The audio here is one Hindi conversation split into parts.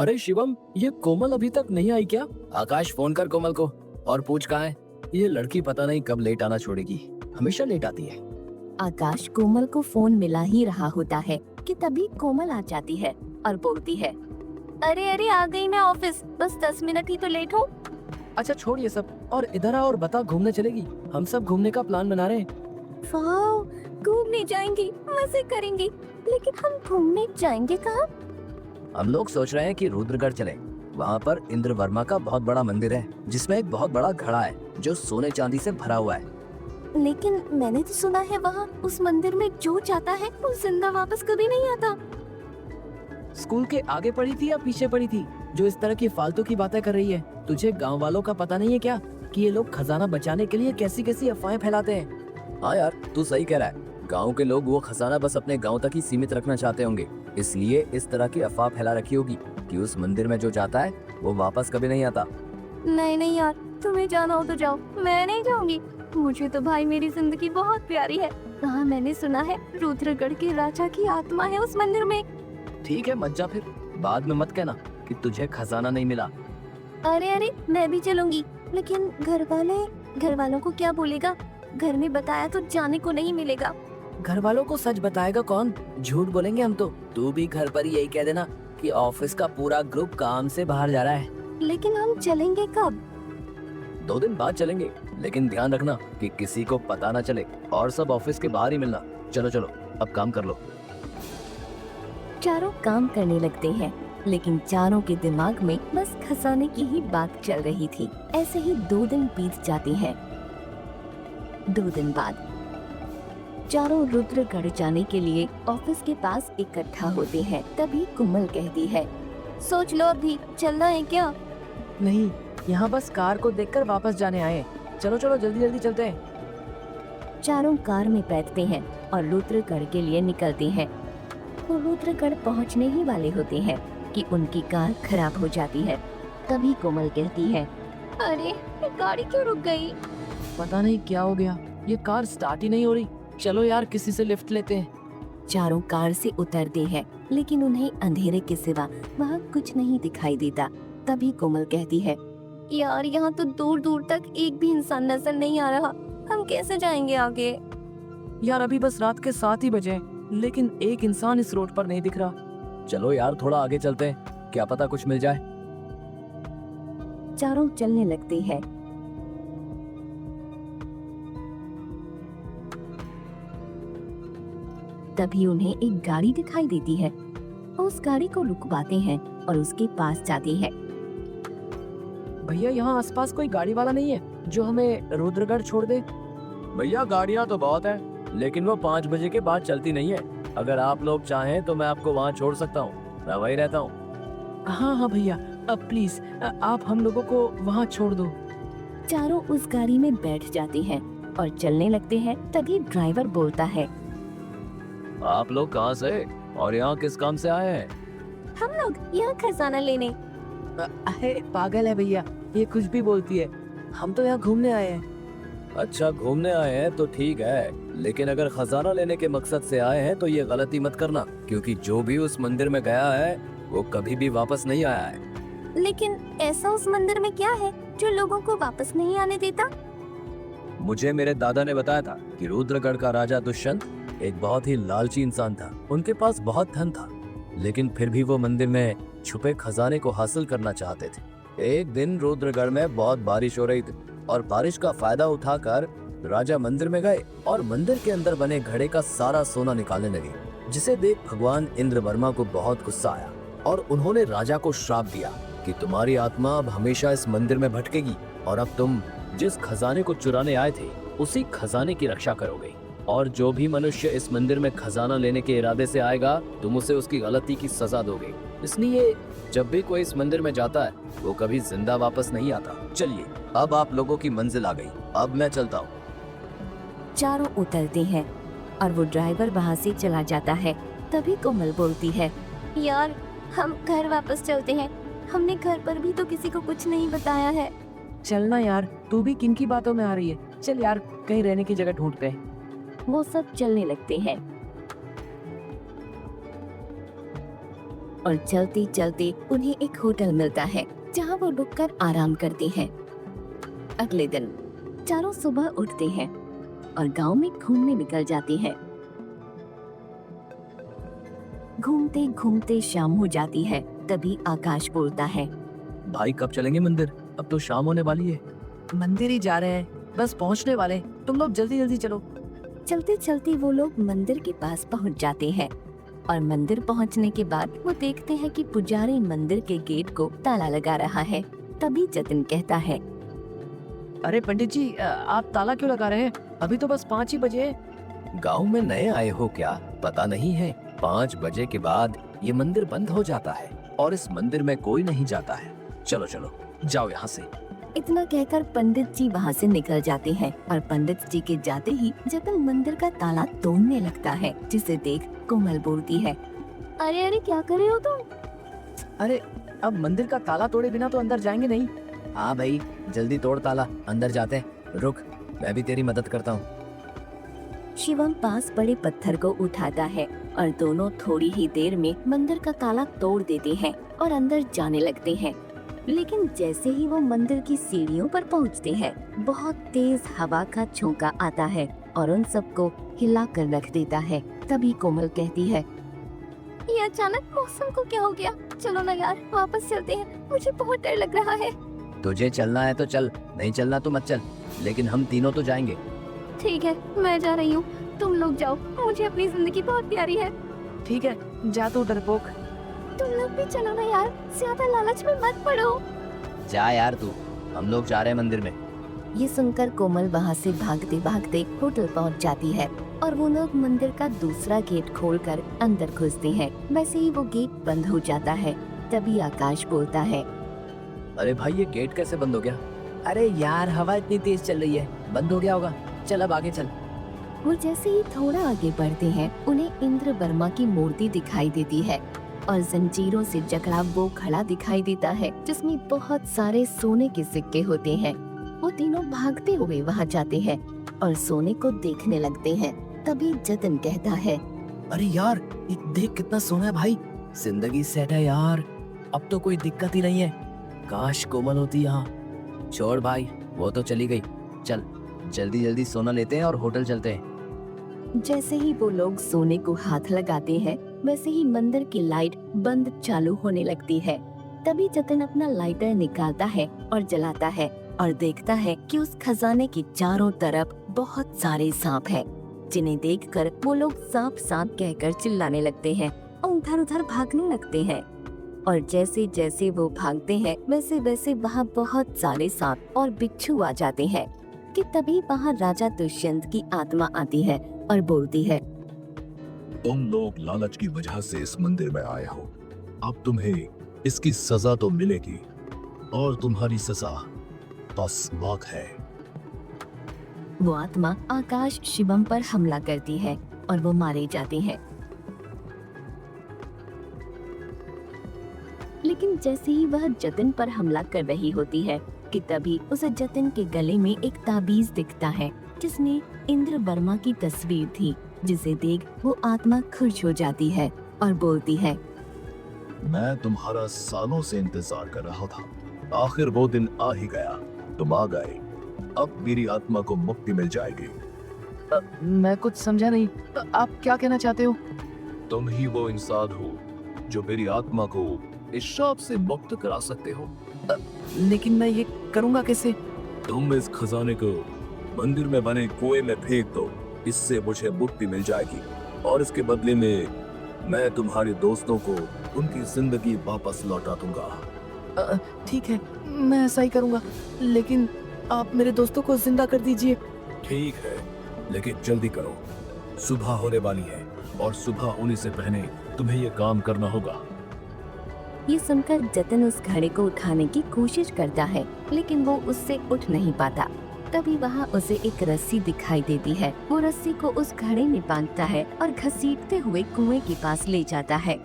अरे शिवम, ये कोमल अभी तक नहीं आई क्या? आकाश, फोन कर कोमल को और पूछ कहाँ है। ये लड़की पता नहीं कब लेट आना छोड़ेगी, हमेशा लेट आती है। आकाश कोमल को फोन मिला ही रहा होता है कि तभी कोमल आ जाती है और बोलती है, अरे अरे आ गई मैं ऑफिस, बस 10 मिनट ही तो लेट हूँ। अच्छा छोड़ ये सब और इधर आ और बता, घूमने चलेगी? हम सब घूमने का प्लान बना रहे हैं। वाह, घूमने जाएंगे, मजे करेंगे, लेकिन हम घूमने जाएंगे कहाँ? हम लोग सोच रहे हैं कि रुद्रगढ़ चले। वहाँ पर इंद्र वर्मा का बहुत बड़ा मंदिर है, जिसमें एक बहुत बड़ा घड़ा है जो सोने चांदी से भरा हुआ है। लेकिन मैंने तो सुना है वहाँ उस मंदिर में जो जाता है वो जिंदा वापस कभी नहीं आता। स्कूल के आगे पड़ी थी या पीछे पड़ी थी जो इस तरह की फालतू की बातें कर रही है? तुझे गांव वालों का पता नहीं है क्या कि ये लोग खजाना बचाने के लिए कैसी कैसी अफवाहें फैलाते हैं? हाँ यार, तू सही कह रहा है। गांव के लोग वो खजाना बस अपने गांव तक ही सीमित रखना चाहते होंगे, इसलिए इस तरह की अफवाह फैला रखी होगी कि उस मंदिर में जो जाता है वो वापस कभी नहीं आता। नहीं नहीं यार, तुम्हें जाना हो तो जाओ, मैं नहीं जाऊंगी। मुझे तो भाई मेरी जिंदगी बहुत प्यारी है। कहाँ मैंने सुना है रुद्रगढ़ के राजा की आत्मा है उस मंदिर में। ठीक है मत जा, फिर बाद में मत कहना कि तुझे खजाना नहीं मिला। अरे अरे मैं भी चलूंगी, लेकिन घर वालों को क्या बोलेगा? घर में बताया तो जाने को नहीं मिलेगा। घर वालों को सच बताएगा कौन? झूठ बोलेंगे हम तो। तू भी घर पर यही कह देना कि ऑफिस का पूरा ग्रुप काम से बाहर जा रहा है। लेकिन हम चलेंगे कब? 2 दिन बाद चलेंगे, लेकिन ध्यान रखना कि किसी को पता ना चले और सब ऑफिस के बाहर ही मिलना। चलो चलो अब काम कर लो। चारों काम करने लगते हैं, लेकिन चारों के दिमाग में बस खजाने की ही बात चल रही थी। ऐसे ही 2 दिन बीत जाते हैं। 2 दिन बाद चारों रुद्रगढ़ जाने के लिए ऑफिस के पास इकट्ठा होते हैं। तभी कोमल कहती है, सोच लो अभी चलना है क्या? नहीं, यहाँ बस कार को देखकर वापस जाने आए। चलो चलो जल्दी जल्दी चलते हैं। चारों कार में बैठते हैं और रुद्रगढ़ के लिए निकलते हैं। वो रुद्रगढ़ पहुँचने ही वाले होते हैं कि उनकी कार खराब हो जाती है। तभी कोमल कहती है, अरे ये गाड़ी क्यों रुक गई? पता नहीं क्या हो गया, ये कार स्टार्ट ही नहीं हो रही। चलो यार किसी से लिफ्ट लेते हैं। चारों कार से उतरते हैं, लेकिन उन्हें अंधेरे के सिवा वहाँ कुछ नहीं दिखाई देता। तभी कोमल कहती है, यार यहाँ तो दूर दूर तक एक भी इंसान नजर नहीं आ रहा, हम कैसे जाएंगे आगे? यार अभी बस रात के 7 ही बजे हैं, लेकिन एक इंसान इस रोड पर नहीं दिख रहा। चलो यार थोड़ा आगे चलते हैं, क्या पता कुछ मिल जाए। चारों चलने लगते हैं। तभी उन्हें एक गाड़ी दिखाई देती है। उस गाड़ी को रुकवाते हैं और उसके पास जाते हैं। भैया यहाँ आसपास कोई गाड़ी वाला नहीं है जो हमें रुद्रगढ़ छोड़ दे? भैया गाड़ियाँ तो बहुत है, लेकिन वो 5 बजे के बाद चलती नहीं है। अगर आप लोग चाहें तो मैं आपको वहाँ छोड़ सकता हूँ, मैं वही रहता हूँ। हाँ हाँ भैया, अब प्लीज आप हम लोगों को वहाँ छोड़ दो। चारों उस गाड़ी में बैठ जाते हैं और चलने लगते हैं। तभी ड्राइवर बोलता है, आप लोग कहाँ से और यहाँ किस काम से आए हैं? हम लोग यहाँ खजाना लेने। अरे पागल है भैया, ये कुछ भी बोलती है। हम तो यहाँ घूमने आए हैं। अच्छा घूमने आए हैं तो ठीक है, लेकिन अगर खजाना लेने के मकसद से आए हैं तो ये गलती मत करना, क्योंकि जो भी उस मंदिर में गया है वो कभी भी वापस नहीं आया है। लेकिन ऐसा उस मंदिर में क्या है जो लोगों को वापस नहीं आने देता? मुझे मेरे दादा ने बताया था कि रुद्रगढ़ का राजा दुष्यंत एक बहुत ही लालची इंसान था। उनके पास बहुत धन था, लेकिन फिर भी वो मंदिर में छुपे खजाने को हासिल करना चाहते थे। एक दिन रुद्रगढ़ में बहुत बारिश हो रही थी और बारिश का फायदा उठाकर राजा मंदिर में गए और मंदिर के अंदर बने घड़े का सारा सोना निकालने लगे, जिसे देख भगवान इंद्र वर्मा को बहुत गुस्सा आया और उन्होंने राजा को श्राप दिया कि तुम्हारी आत्मा अब हमेशा इस मंदिर में भटकेगी और अब तुम जिस खजाने को चुराने आए थे उसी खजाने की रक्षा करोगे, और जो भी मनुष्य इस मंदिर में खजाना लेने के इरादे से आएगा तुम उसे उसकी गलती की सजा दोगे। इसलिए जब भी कोई इस मंदिर में जाता है वो कभी जिंदा वापस नहीं आता। चलिए अब आप लोगों की मंजिल आ गई, अब मैं चलता हूँ। चारों उतरते हैं और वो ड्राइवर वहाँ से चला जाता है। तभी कोमल बोलती है, यार हम घर वापस चलते हैं, हमने घर पर भी तो किसी को कुछ नहीं बताया है। चलना यार, तू भी किन की बातों में आ रही है? चल यार कहीं रहने की जगह ढूंढते हैं। वो सब चलने लगते हैं। और चलते चलते उन्हें एक होटल मिलता है जहाँ वो रुककर आराम करते हैं। अगले दिन चारों सुबह उठते हैं और गांव में घूमने निकल जाते हैं। घूमते घूमते शाम हो जाती है। तभी आकाश बोलता है, भाई कब चलेंगे मंदिर? अब तो शाम होने वाली है। मंदिर ही जा रहे हैं, बस पहुंचने वाले, तुम लोग जल्दी जल्दी चलो। चलते चलते वो लोग मंदिर के पास पहुंच जाते हैं और मंदिर पहुंचने के बाद वो देखते हैं कि पुजारी मंदिर के गेट को ताला लगा रहा है। तभी जतिन कहता है, अरे पंडित जी, आप ताला क्यों लगा रहे हैं? अभी तो बस 5 ही बजे हैं। गांव में नए आए हो क्या? पता नहीं है, 5 बजे के बाद ये मंदिर बंद हो जाता है और इस मंदिर में कोई नहीं जाता है। चलो चलो जाओ यहाँ से। इतना कहकर पंडित जी वहाँ से निकल जाते हैं और पंडित जी के जाते ही जतिन मंदिर का ताला तोड़ने लगता है, जिसे देख कोमल बोलती है, अरे अरे क्या कर रहे हो तुम? अरे अब मंदिर का ताला तोड़े बिना तो अंदर जाएंगे नहीं। हाँ भाई, जल्दी तोड़ ताला, अंदर जाते हैं। रुक, मैं भी तेरी मदद करता हूँ। शिवम पास पड़े पत्थर को उठाता है और दोनों थोड़ी ही देर में मंदिर का ताला तोड़ देते हैं और अंदर जाने लगते हैं। लेकिन जैसे ही वो मंदिर की सीढ़ियों पर पहुंचते हैं, बहुत तेज हवा का झोंका आता है और उन सबको हिला कर रख देता है। तभी कोमल कहती है, ये अचानक मौसम को क्या हो गया? चलो ना यार, वापस चलते हैं, मुझे बहुत डर लग रहा है। तुझे चलना है तो चल, नहीं चलना तो मत चल, लेकिन हम तीनों तो जाएंगे। ठीक है, मैं जा रही हूँ, तुम लोग जाओ, मुझे अपनी जिंदगी बहुत प्यारी है। ठीक है, जा तू डरपोक। तुम लोग भी चलो ना यार, ज्यादा लालच में मत पड़ो। जा यार तू, हम लोग जा रहे हैं मंदिर में। ये सुनकर कोमल वहाँ से भागते भागते होटल पहुँच जाती है और वो लोग मंदिर का दूसरा गेट खोलकर अंदर घुसते हैं। वैसे ही वो गेट बंद हो जाता है। तभी आकाश बोलता है, अरे भाई, ये गेट कैसे बंद हो गया? अरे यार, हवा इतनी तेज चल रही है, बंद हो गया होगा। चल अब आगे चल। वो जैसे ही थोड़ा आगे बढ़ते हैं, उन्हें इंद्र वर्मा की मूर्ति दिखाई देती है और जंजीरों से जकड़ा वो खड़ा दिखाई देता है, जिसमें बहुत सारे सोने के सिक्के होते हैं। वो तीनों भागते हुए वहाँ जाते हैं और सोने को देखने लगते हैं। तभी जतिन कहता है, अरे यार, ये देख कितना सोना है भाई, जिंदगी सेट है यार, अब तो कोई दिक्कत ही नहीं है। काश कोमल होती यहाँ। छोड़ भाई, वो तो चली गई। चल जल्दी जल्दी सोना लेते हैं और होटल चलते हैं। जैसे ही वो लोग सोने को हाथ लगाते हैं, वैसे ही मंदिर की लाइट बंद चालू होने लगती है। तभी जतिन अपना लाइटर निकालता है और जलाता है और देखता है कि उस खजाने के चारों तरफ बहुत सारे सांप हैं, जिन्हें देखकर वो लोग सांप सांप कहकर चिल्लाने लगते हैं और उधर उधर भागने लगते हैं। और जैसे जैसे वो भागते हैं, वैसे वैसे वहाँ बहुत सारे सांप और बिच्छू आ जाते हैं। कि तभी वहाँ राजा दुष्यंत की आत्मा आती है और बोलती है, तुम लोग लालच की वजह से इस मंदिर में आए हो, अब तुम्हें इसकी सजा तो मिलेगी, और तुम्हारी सजा बस मौत है। वो आत्मा आकाश शिवम पर हमला करती है और वो मारे जाते हैं। लेकिन जैसे ही वह जतिन पर हमला कर रही होती है कि तभी उसे जतिन के गले में एक ताबीज दिखता है, जिसमें इंद्र वर्मा की तस्वीर थी, जिसे देख वो आत्मा खुश हो जाती है और बोलती है, मैं तुम्हारा सालों से इंतजार कर रहा था, आखिर वो दिन आ ही गया, तुम आ गए, अब मेरी आत्मा को मुक्ति मिल जाएगी। मैं कुछ समझा नहीं, आप क्या कहना चाहते हो? तुम ही वो इंसान हो जो मेरी आत्मा को इस शाप से मुक्त करा सकते हो। लेकिन मैं ये करूँगा कैसे? तुम इस खजाने को मंदिर में बने कुएं में फेंक दो, इससे मुझे मुक्ति मिल जाएगी, और इसके बदले में मैं तुम्हारे दोस्तों को उनकी जिंदगी वापस लौटा दूंगा। ठीक है, मैं ऐसा ही करूँगा, लेकिन आप मेरे दोस्तों को जिंदा कर दीजिए। ठीक है, लेकिन जल्दी करो, सुबह होने वाली है, और सुबह होने से पहले तुम्हें ये काम करना होगा। ये सुनकर जतिन उस घड़े को उठाने की कोशिश करता है, लेकिन वो उससे उठ नहीं पाता। तभी वहाँ उसे एक रस्सी दिखाई देती है। वो रस्सी को उस घड़े में बांधता है और घसीटते हुए कुएं के पास ले जाता है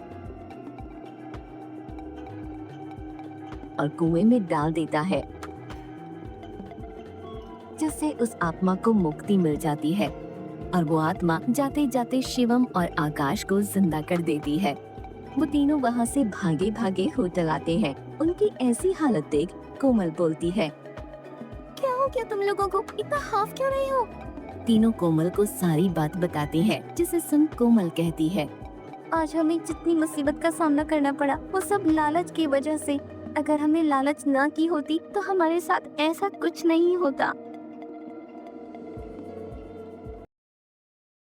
और कुएं में डाल देता है, जिससे उस आत्मा को मुक्ति मिल जाती है और वो आत्मा जाते जाते शिवम और आकाश को जिंदा कर देती है। वो तीनों वहाँ से भागे भागे होटल आते हैं। उनकी ऐसी हालत देख कोमल बोलती है, क्या हो गया तुम लोगों को, इतना हाफ क्यों रहे हो? तीनों कोमल को सारी बात बताते हैं, जिसे सुन कोमल कहती है, आज हमें जितनी मुसीबत का सामना करना पड़ा वो सब लालच की वजह से। अगर हमने लालच ना की होती तो हमारे साथ ऐसा कुछ नहीं होता।